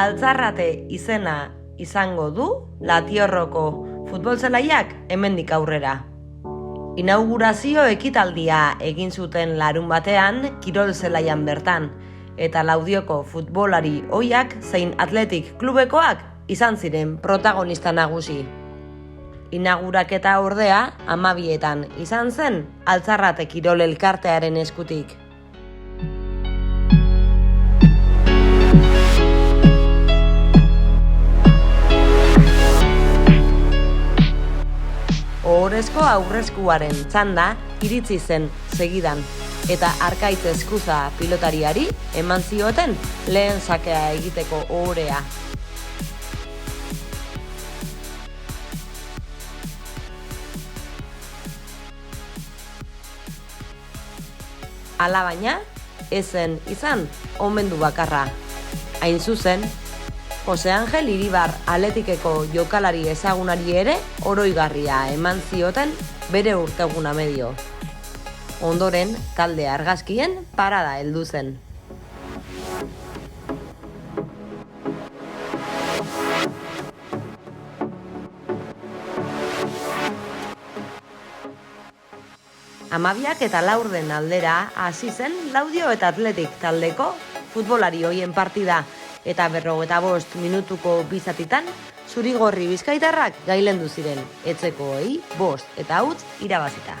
Altzarrate izena izango du Latiorroko futbol zelaiak hemendik aurrera. Inaugurazio ekitaldia egin zuten larun batean kirol zelaian bertan, eta Laudioko futbolari ohiak zein Athletic klubekoak izan ziren protagonista nagusi. Inauguraketa ordea 12etan izan zen Altzarrate kirol elkartearen eskutik. Ohorezko aurreskuaren txanda iritsi zen segidan, eta Arkaitz Eskuza pilotariari eman zioten lehen sakea egiteko ohorea. Alabaina, ezen izan omendu bakarra. Hain zuzen, Jose Angel Iribar Athleticeko jokalari ezagunari ere oroigarria eman zioten bere urteguna medio. Ondoren, talde argazkien parada heldu zen. Hamabiak eta laurden aldera hasi zen Laudio eta Athletic taldeko futbolari hoien partida, eta 55 minutuko bi zatitan zurigorri bizkaitarrak gailendu ziren, etxekoei 5-0 irabazita.